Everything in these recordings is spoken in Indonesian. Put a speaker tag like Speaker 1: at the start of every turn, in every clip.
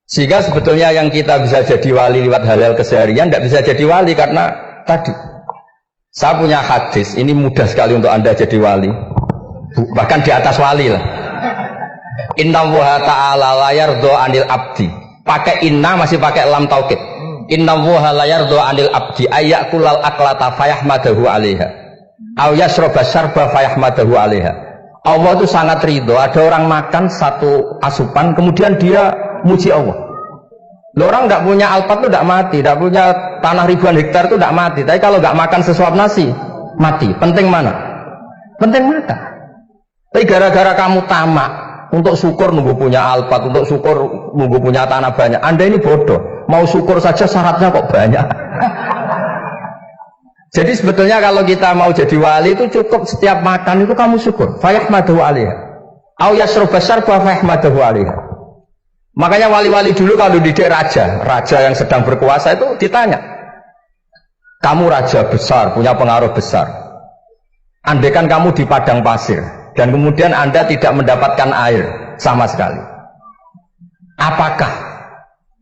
Speaker 1: Sehingga sebetulnya yang kita bisa jadi wali lewat hal-hal keseharian tidak bisa jadi wali karena tadi. Saya punya hadis, ini mudah sekali untuk Anda jadi wali. Bahkan di atas wali lah. Inna wuha ta'ala layar do anil abdi. Pakai inna masih pakai lam taukid. Inna wuha layar do anil abdi ayyakulal aklata fayahmadahu alaiha aw yasroba syarba fayahmadahu alaiha. Allah itu sangat ridho ada orang makan satu asupan kemudian dia muji Allah. Orang tidak punya alpat itu tidak mati, tidak punya tanah ribuan hektar itu tidak mati. Tapi kalau nggak makan sesuap nasi mati. Penting mana? Penting makan. Tapi gara-gara kamu tamak untuk syukur nunggu punya alpat, untuk syukur nunggu punya tanah banyak. Anda ini bodoh. Mau syukur saja syaratnya kok banyak. Jadi sebetulnya kalau kita mau jadi wali itu cukup setiap makan itu kamu syukur. Fayahmadahu alaiha. Au yasroba syarba fayahmadahu alaiha. Makanya wali-wali dulu kalau didik raja yang sedang berkuasa itu ditanya. Kamu raja besar, punya pengaruh besar. Andaikan kamu di padang pasir dan kemudian Anda tidak mendapatkan air sama sekali. Apakah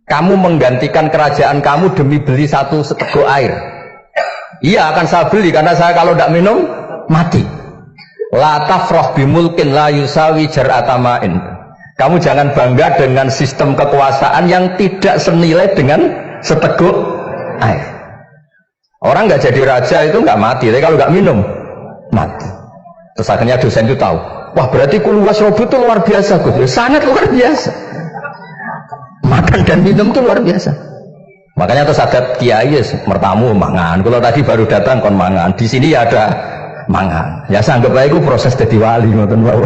Speaker 1: kamu menggantikan kerajaan kamu demi beli satu seteguk air? Iya, akan saya beli karena saya kalau tidak minum mati. La tafrah bimulkin la yusawi jar'atama'in. Kamu jangan bangga dengan sistem kekuasaan yang tidak senilai dengan seteguk air. Orang nggak jadi raja itu nggak mati, tapi kalau nggak minum mati. Terus akhirnya dosen itu tahu, wah berarti kuluwas robot itu luar biasa, Gus. Sangat luar biasa. Makan dan minum itu luar biasa. Makanya terus ada kiai mertamu mangan. Kalau tadi baru datang kon mangan. Di sini ya ada mangan. Ya saya anggap aja itu proses jadi wali, ngoten wae.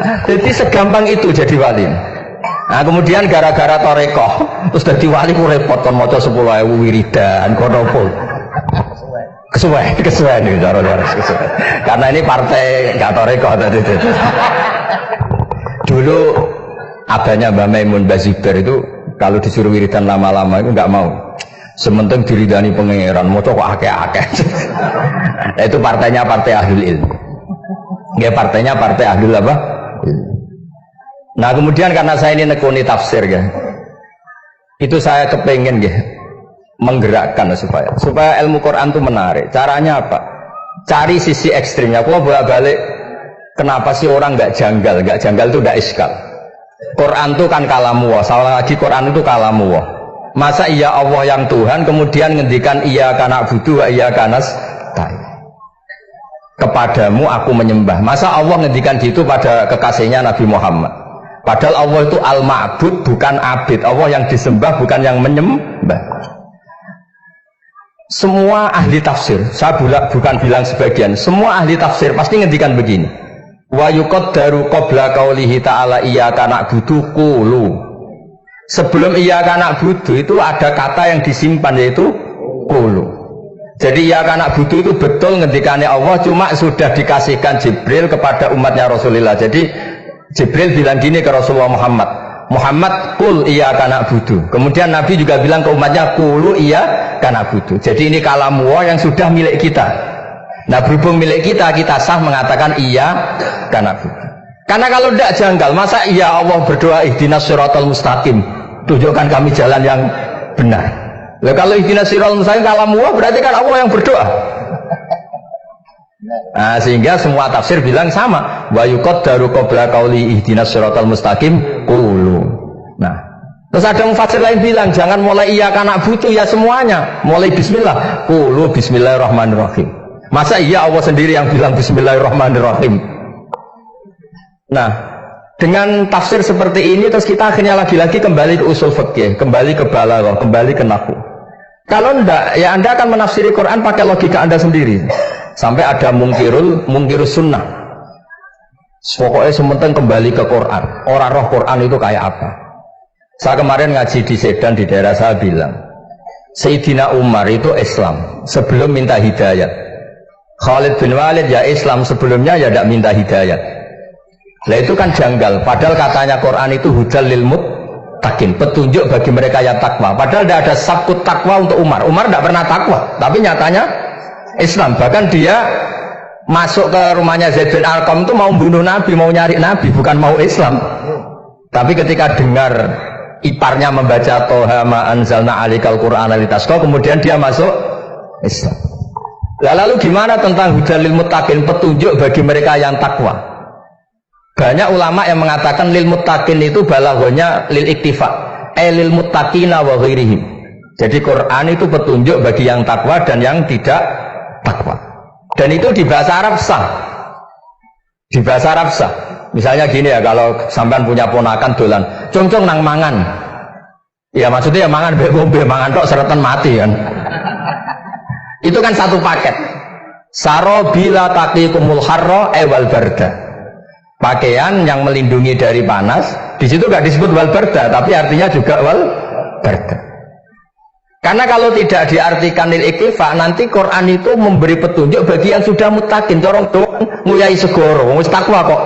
Speaker 1: Jadi segampang itu jadi wali. Nah kemudian gara-gara torekoh terus jadi wali ku repot kon maca 10.000 wiridan kon opo. Kesuwen nih cara-cara kesuwen. Karena ini partai enggak torekoh tadi. Dulu abahnya Mbah Maimun Bazibar itu kalau disuruh wiridan lama-lama itu enggak mau. Sementing diridani pangeran, maca kok akeh-akeh. Nah, itu partainya partai ahlul ilmu. Nggih partainya partai ahlul apa? Nah kemudian karena saya ini nekuni tafsir ya, itu saya kepengen ya menggerakkan supaya ilmu Quran itu menarik. Caranya apa? Cari sisi ekstrimnya. Kalau bolak-balik, kenapa sih orang nggak janggal? Nggak janggal itu nggak iskal. Quran itu kan kalamu Allah. Salah lagi Quran itu kalamu Allah. Masa iya Allah yang Tuhan kemudian ngendikan iya kana budu iya kanas kepadamu aku menyembah. Masa Allah ngendikan gitu pada kekasihnya Nabi Muhammad? Padahal Allah itu al-ma'bud bukan abid. Allah yang disembah bukan yang menyembah. Semua ahli tafsir, saya bukan bilang sebagian, semua ahli tafsir pasti ngendikan begini. Wa yuqaddaru qabla qaulihi ta'ala iyyaka na'budu qulu. Sebelum iyyaka na'budu itu ada kata yang disimpan yaitu qulu. Jadi iyyaka na'budu itu betul ngendikane Allah, cuma sudah dikasihkan Jibril kepada umatnya Rasulullah. Jadi Jibril bilang gini ke Rasulullah Muhammad qul iyyaka na'budu. Kemudian Nabi juga bilang ke umatnya qulu iyyaka na'budu. Jadi ini kalamu Allah yang sudah milik kita. Nah berhubung milik kita, kita sah mengatakan iyyaka na'budu. Karena kalau tidak janggal, masa iya Allah berdoa ihdinas siratal mustaqim, tunjukkan kami jalan yang benar. Nah, kalau ihdinas siratal mustaqim kalamu Allah berarti kan Allah yang berdoa. Nah, sehingga semua tafsir bilang sama. Wa yuqaddaru qabla qauli ihdinas siratal mustaqim qulu. Nah, terus ada mufassir lain bilang jangan mulai iyyaka na'budu ya semuanya, mulai bismillah. Qulu bismillahirrahmanirrahim. Masa iya Allah sendiri yang bilang bismillahirrahmanirrahim? Nah, dengan tafsir seperti ini terus kita akhirnya lagi-lagi kembali ke usul fikih, kembali ke balaghah, kembali ke nahwu. Kalau enggak, ya Anda akan menafsiri Quran pakai logika Anda sendiri. Sampai ada mungkirus sunnah. Pokoknya sementing kembali ke Quran. Orang roh Quran itu kayak apa? Saya kemarin ngaji di Sedan di daerah saya bilang, Sayyidina Umar itu Islam sebelum minta hidayat. Khalid bin Walid ya Islam sebelumnya ya tidak minta hidayat. Nah itu kan janggal. Padahal katanya Quran itu hujal lil muttaqin, petunjuk bagi mereka yang takwa. Padahal tidak ada sabkut takwa untuk Umar. Umar tidak pernah takwa, tapi nyatanya Islam. Bahkan dia masuk ke rumahnya Zaid bin Arqam itu mau bunuh Nabi, mau nyari Nabi, bukan mau Islam. Tapi ketika dengar iparnya membaca Toha ma anzalna alikal Qur'ana litasqa, kemudian dia masuk Islam. Lalu gimana tentang hudal lil muttaqin, petunjuk bagi mereka yang takwa? Banyak ulama yang mengatakan lil muttaqin itu balaghahnya lil iktifa, lil muttaqina wa ghairihim. Jadi Quran itu petunjuk bagi yang takwa dan yang tidak takwa. Dan itu di bahasa Arab sah. Di bahasa Arab sah. Misalnya gini ya, kalau sampean punya ponakan dolan, cong-cong nang mangan. Ya maksudnya ya mangan be mangan tok seretan mati kan. Itu kan satu paket. Saro bila taqikumul harra wal barda. Pakaian yang melindungi dari panas. Di situ enggak disebut wal barda, tapi artinya juga wal barda. Karena kalau tidak diartikan lil iktifa, nanti Quran itu memberi petunjuk bagi yang sudah muttaqin, corong doang nguyai segoro, wis takwa kok.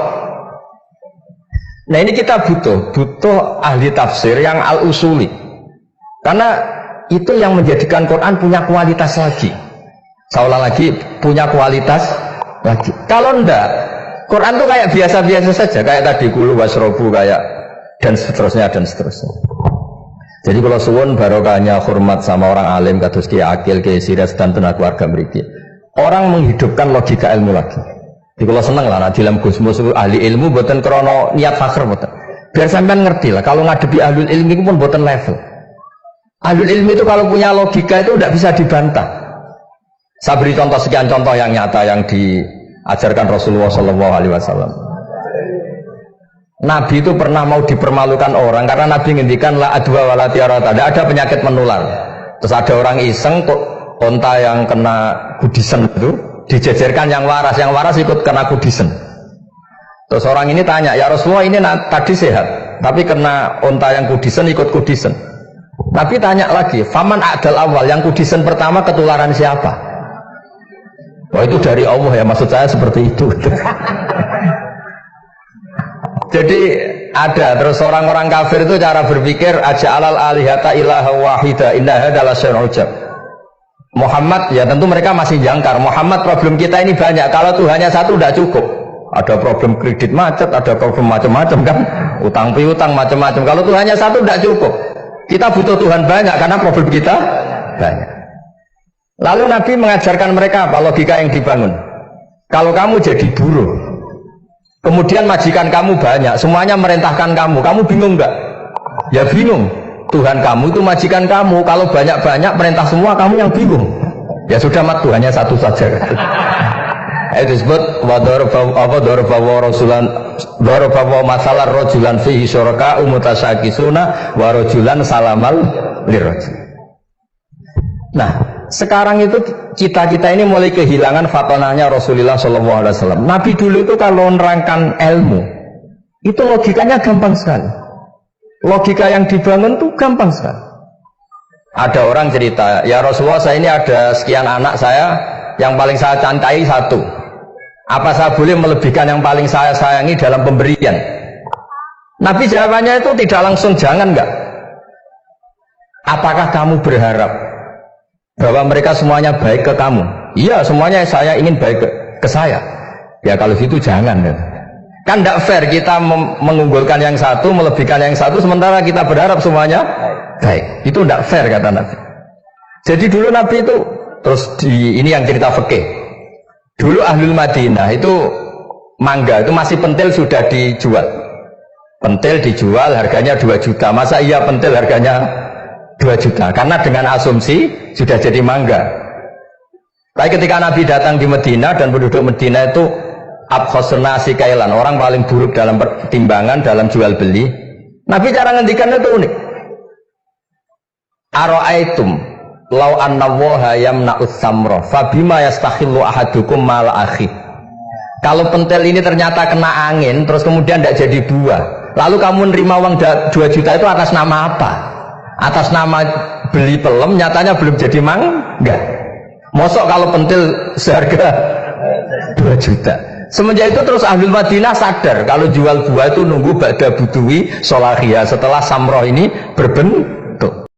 Speaker 1: Nah ini kita butuh ahli tafsir yang al-usuli. Karena itu yang menjadikan Quran punya kualitas lagi. Seolah lagi punya kualitas lagi. Kalau enggak, Quran itu kayak biasa-biasa saja, kayak tadi kulu wasrobu kayak dan seterusnya dan seterusnya. Jadi kalau suwun barokahnya hormat sama orang alim kados Ki Akil, Ki Siras dan tenaga keluarga mriki. Orang menghidupkan logika ilmu lagi. Jadi kalau seneng lah dalam Gusmus ahli ilmu mboten krana niat fakhr mboten. Biar sampean ngerti lah kalau ngadepi ahlul ilmi pun mboten level. Ahlul ilmi itu kalau punya logika itu tidak bisa dibantah. Saya beri contoh sekian contoh yang nyata yang diajarkan Rasulullah SAW. Nabi itu pernah mau dipermalukan orang karena Nabi ngendikan la adwa wala tiarata, tidak ada penyakit menular. Terus ada orang iseng kok onta yang kena kudisen itu dijejerkan yang waras ikut kena kudisen. Terus orang ini tanya, ya Rasulullah ini tadi sehat, tapi kena onta yang kudisen ikut kudisen. Nabi tanya lagi, faman a'dal awal, yang kudisen pertama ketularan siapa? Wah itu dari Allah ya, maksud saya seperti itu. Jadi ada terus orang-orang kafir itu cara berpikir aja alal alihata ilaha wahida indah adalah syai'un ujab. Muhammad ya tentu mereka masih jangkar. Muhammad problem kita ini banyak. Kalau Tuhannya satu tidak cukup. Ada problem kredit macet, ada problem macam-macam kan, utang piutang macam-macam. Kalau Tuhannya satu tidak cukup. Kita butuh Tuhan banyak karena problem kita banyak. Lalu Nabi mengajarkan mereka apa logika yang dibangun. Kalau kamu jadi buruh, kemudian majikan kamu banyak, semuanya merintahkan kamu bingung enggak? Ya bingung. Tuhan kamu itu majikan kamu, kalau banyak-banyak perintah semua kamu yang bingung. Ya sudah mat Tuhannya satu saja. Itu disebut wa masalah rojulan fihi syuraka umutasakisuna wa rojulan salamal lirrajul. Nah, sekarang itu kita ini mulai kehilangan fatonanya Rasulullah SAW. Nabi dulu itu kalau menerangkan ilmu, itu logikanya gampang sekali. Logika yang dibangun itu gampang sekali. Ada orang cerita, ya Rasulullah saya ini ada sekian anak saya, yang paling saya cintai satu. Apa saya boleh melebihkan yang paling saya sayangi dalam pemberian? Nabi jawabannya itu tidak langsung jangan enggak. Apakah kamu berharap bahwa mereka semuanya baik ke kamu? Iya, semuanya saya ingin baik ke saya. Ya kalau gitu jangan. Kan tidak fair kita mengunggulkan yang satu, melebihkan yang satu, sementara kita berharap semuanya baik. Itu tidak fair kata Nabi. Jadi dulu Nabi itu, terus ini yang cerita fikih. Dulu Ahlul Madinah itu mangga itu masih pentil sudah dijual. Pentil dijual harganya 2 juta. Masa iya pentil harganya 2 juta? Karena dengan asumsi sudah jadi mangga. Tapi ketika Nabi datang di Madinah dan penduduk Madinah itu abkhosna sikailan, orang paling buruk dalam pertimbangan dalam jual beli. Nabi cara ngendikannya itu unik. Aro'aitum lau annallaha yamna'us samra fabima yastakhillu ahadukum mal akhi. Kalau pentil ini ternyata kena angin terus kemudian tidak jadi buah, lalu kamu nerima uang 2 juta itu atas nama apa? Atas nama beli pelem, nyatanya belum jadi mangga. Mosok kalau pentil seharga 2 juta. Semenjak itu terus Ahlul Madinah sadar kalau jual buah itu nunggu ba'da budui solahiyah, setelah samroh ini berbentuk.